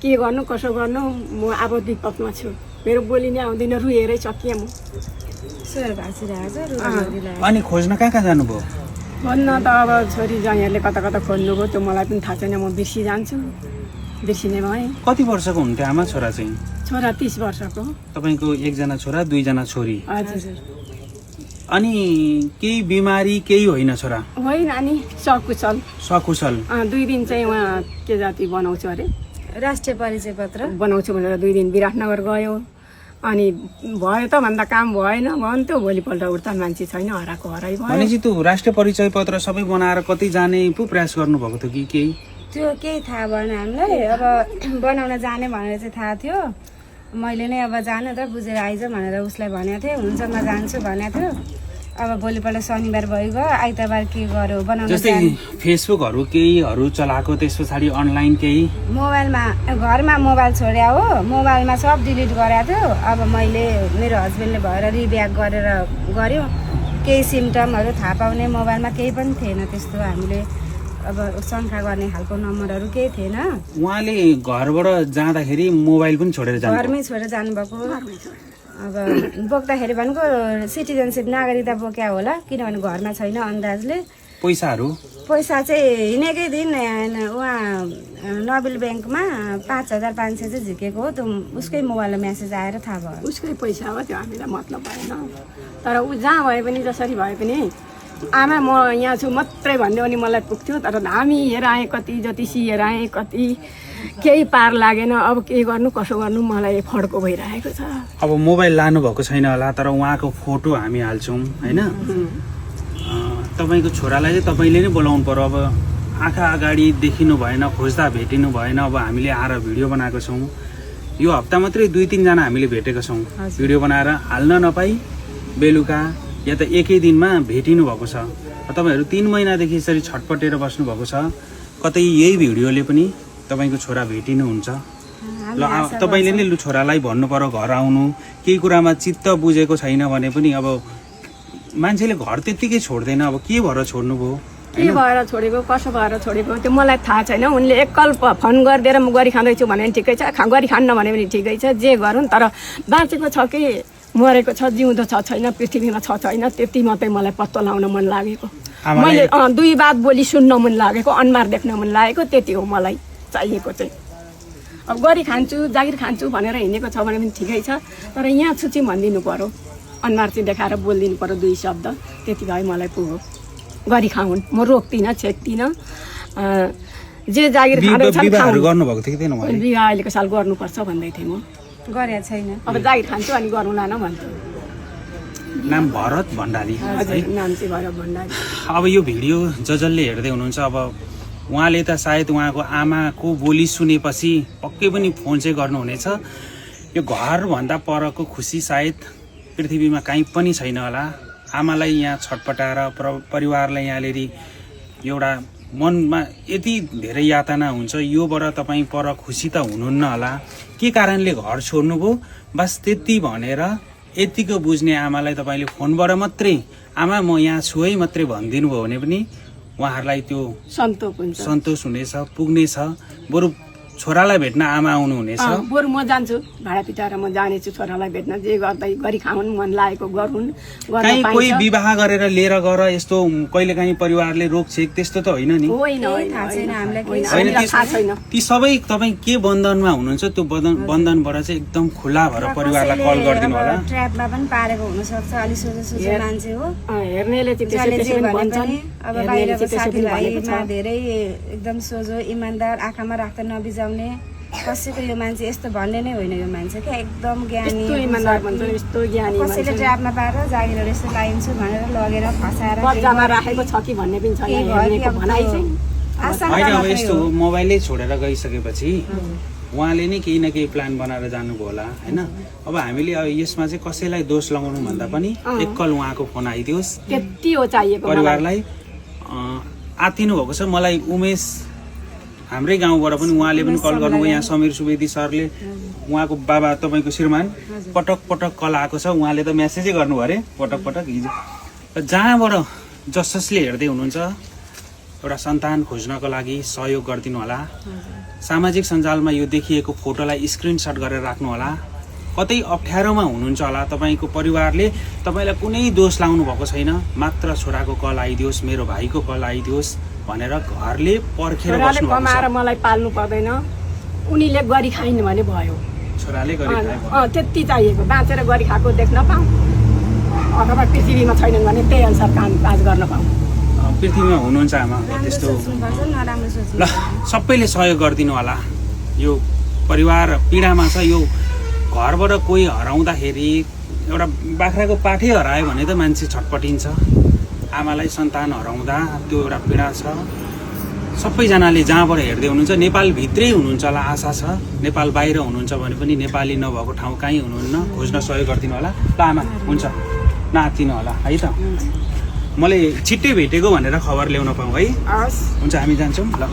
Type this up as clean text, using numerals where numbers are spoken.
के गर्नु कसो गर्नु म अब विपदमा छु मेरो बोली नै आउँदैन रुएरै सकिए म अनि खोज्न कहाँ जानुभयो खोज्न त अब छोरी ज्वाइँहरूले कता कता खोज्नुभयो त्यो मलाई पनि थाहा छैन म बिर्सिजान्छु बिर्सिने भएँ कति वर्षको हुन्थ्यो आमा छोरा चाहिँ छोरा 30 वर्षको तपाईँको एकजना छोरा दुईजना छोरी हजुर अनि केही बिमारी केही होइन छोरा होइन अनि सकुशल सकुशल 2 दिन चाहिँ उहाँ के जाति बनाउँछु अरे राष्ट्रिय परिचय पत्र बनाउँछु भनेर 2 दिन विराटनगर गयो अनि भयो त भन्दा काम भएन भन्थ्यो भोलिपल्ट उठ्दा मान्छे छैन हराएको हराइ भयो भनेपछि त्यो राष्ट्रिय परिचय पत्र सबै बनाएर कतै जाने पो प्रयास गर्नुभएको थियो कि केही त्यो केही थाहा भएन हामीलाई अब बनाउन जाने भनेर चाहिँ थाहा थियो मैले नै अब जानु त बुझेर आइज भनेर उसलाई भनेको थिएँ हुन्छ म जान्छु भनेको थियो अब भोलिपल्ट शनिबार भइगयो आइतबार के गर्यो बनाउन जस्तै फेसबुकहरू केहीहरू चलाएको त्यस पछाडि अनलाइन केही मोबाइलमा घरमा मोबाइल छोड्या हो मोबाइलमा सब डिलिट गरेको थियो अब मैले मेरो हस्बेन्डले भएर रिब्याक गरेर गर्यो केही सिम्टमहरू थाहा पाउने मोबाइलमा केही पनि थिएन त्यस्तो हामीले अब शङ्का गर्ने खालको नम्बरहरू केही थिएन उहाँले घरबाट जाँदाखेरि मोबाइल पनि छोडेर जानु घरमै छोडेर जानुभएको अब बोक्दाखेरि भनेको सिटिजनसिप नागरिकता बोक्या होला किनभने घरमा छैन अन्दाजले पैसा चाहिँ हिँडेकै दिन उहाँ नोबेल ब्याङ्कमा 5500 चाहिँ झिकेको हो त्यो उसकै मोबाइलमा मेसेज आएर थाहा भयो उसकै पैसा हो त्यो हामीलाई मतलब भएन तर ऊ जहाँ भए पनि जसरी भए पनि आमा म यहाँ छु मात्रै भन्दै अनि मलाई पुग्थ्यो तर हामी हेर आएँ कति जति सिएर आएँ कति केही पार लागेन अब के गर्नु कसो गर्नु मलाई फड्को भइरहेको छ अब मोबाइल लानु भएको छैन होला तर उहाँको फोटो हामी हाल्छौँ हैन तपाईँको छोरालाई चाहिँ तपाईँले नै बोलाउनु पर्यो अब आँखा अगाडि देखिनु भएन खोज्दा भेटिनु भएन अब हामीले आएर भिडियो बनाएको छौँ यो हप्ता मात्रै 2-3 जना हामीले भेटेका छौँ भिडियो बनाएर हाल्न नपाई बेलुका या त एकै दिनमा भेटिनु भएको छ तपाईँहरू 3 महिनादेखि यसरी छटपटेर बस्नु भएको छ कतै यही भिडियोले पनि तपाईँको छोरा भेटिनुहुन्छ ल तपाईँले नै लु छोरालाई भन्नु पर्यो घर आउनु केही कुरामा चित्त बुझेको छैन भने पनि अब मान्छेले घर त्यत्तिकै छोड्दैन अब के भएर छोड्नुभयो के भएर छोडेको कसो भएर छोडेको त्यो मलाई थाहा छैन उनले एकल फोन गरिदिएर म गरी खाँदैछु भने ठिकै छ गरी खान्न भने पनि ठिकै छ जे गरून् तर बाँचेको छ कि मरेको छ जिउँदो छ छैन पृथ्वीमा छ छैन त्यति मात्रै मलाई पत्तो लाउन मन लागेको मैले 2 बात बोली सुन्न मन लागेको अनुहार देख्न मन लागेको त्यति हो मलाई चाहिएको चाहिँ अब गरी खान्छु जागिर खान्छु भनेर हिँडेको छ भने पनि ठिकै छ तर यहाँ छुची भनिदिनु पर्यो अनुहार चाहिँ देखाएर बोलिदिनु पर्यो 2 शब्द त्यति भए मलाई पुग्यो गरी खाउन् म रोक्दिनँ छेक्दिनँ जे जागिर खाँदैछन् गर्नुभएको थियो कि थिएन बिहा अहिलेको साल गर्नुपर्छ भन्दै थिएँ म गरेको छैन अब जागिर खान्छु अनि गरौँला न भन्छु नाम भरत भण्डारी नाम चाहिँ भरत भण्डारी अब यो भिडियो जसले हेर्दै हुनुहुन्छ अब उहाँले त सायद उहाँको आमाको बोली सुनेपछि पक्कै पनि फोन चाहिँ गर्नुहुनेछ यो घरभन्दा परको खुसी सायद पृथ्वीमा कहीँ पनि छैन होला आमालाई यहाँ छटपटाएर परिवारलाई यहाँनिर एउटा मनमा यति धेरै यातना हुन्छ योबाट तपाईँ पर खुसी त हुनुहुन्न होला के कारणले घर छोड्नुभयो बस त्यति भनेर यतिको बुझ्ने आमालाई तपाईँले फोनबाट मात्रै आमा म यहाँ छु है मात्रै भनिदिनु भयो भने पनि उहाँहरूलाई त्यो सन्तोष हुनेछ पुग्नेछ बरु छोरालाई भेट्न आमा आउनु हुनेछ बरु म जान्छु भाडा पिटाएर म जानेछु छोरालाई भेट्न जे गर्दै गरी खाउन् मन लागेको गरून् कहीँ कोही विवाह गरेर लिएर गएर यस्तो कहिलेकाहीँ परिवारले रोकछेक त्यस्तो त होइन नि ती सबै तपाईँ के बन्धनमा हुनुहुन्छ त्यो बन्धनबाट चाहिँ एकदम खुला भएर परिवारलाई कल गरिदिनु होला ट्र्यापमा पनि पारेको हुनसक्छ अलि सोझो मान्छे हो हेर्नेले अब बाहिरको साथीभाइमा धेरै एकदम सोझो इमान्दार आँखामा राख्दा नबिजाउने कसैको यो मान्छे यस्तो भन्ने नै होइन यो मान्छे क्या एकदम ज्ञानी कसैले ट्र्यापमा पाएर जागिरहरू यस्तो लाइन्छु भनेर लगेर फसाएर राखेको छ कि भन्ने पनि अब यस्तो मोबाइलै छोडेर गइसकेपछि उहाँले नै केही न केही प्लान बनाएर जानुभयो होला होइन अब हामीले यसमा चाहिँ कसैलाई दोष लगाउनु भन्दा पनि एकल उहाँको फोन आइदियोस् त्यति हो चाहिएको परिवारलाई आतिनु भएको छ मलाई उमेश हाम्रै गाउँबाट पनि उहाँले पनि कल गर्नुभयो यहाँ समीर सुवेदी सरले उहाँको बाबा तपाईँको श्रीमान पटक पटक कल आएको छ उहाँले त मेसेजै गर्नुभयो अरे पटक पटक हिजो जहाँबाट जसले हेर्दै हुनुहुन्छ एउटा सन्तान खोज्नको लागि सहयोग गरिदिनु होला सामाजिक सञ्जालमा यो देखिएको फोटोलाई स्क्रिनसट गरेर राख्नु होला। कतै अप्ठ्यारोमा हुनुहुन्छ होला, तपाईँको परिवारले तपाईँलाई कुनै दोष लाउनु भएको छैन, मात्र छोराको कल आइदियोस्, मेरो भाइको कल आइदियोस् भनेर घरले पर्खेर छोराले बस्नु कमाएर मलाई पाल्नु पर्दैन, उनीले गरी खाइन् भने भयो। छोराले गरी खाए त्यति चाहिएको, बाँचेर गरी खाएको देख्न पाऊँ अथवा पृथ्वीमा छैनन् भने त्यही अनुसार कामकाज गर्न पाऊँ। पृथ्वीमा हुनुहुन्छ आमा, त्यस्तो ल सबैले सहयोग गरिदिनु होला। यो परिवार पीडामा छ। यो घरबाट कोही हराउँदाखेरि एउटा बाख्राको पाठै हरायो भने त मान्छे छटपटिन्छ। आमालाई सन्तान हराउँदा त्यो एउटा पीडा छ। सबैजनाले जहाँबाट हेर्दै हुनुहुन्छ, नेपालभित्रै हुनुहुन्छ होला आशा छ, नेपाल बाहिर हुनुहुन्छ भने पनि नेपाली नभएको ठाउँ कहीँ हुनुहुन्न, खोज्न सहयोग गरिदिनु होला। ल आमा हुन्छ, नआत्तिनु होला है त। मैले छिट्टै भेटेको भनेर खबर ल्याउन पाऊँ है। हुन्छ हामी जान्छौँ ल।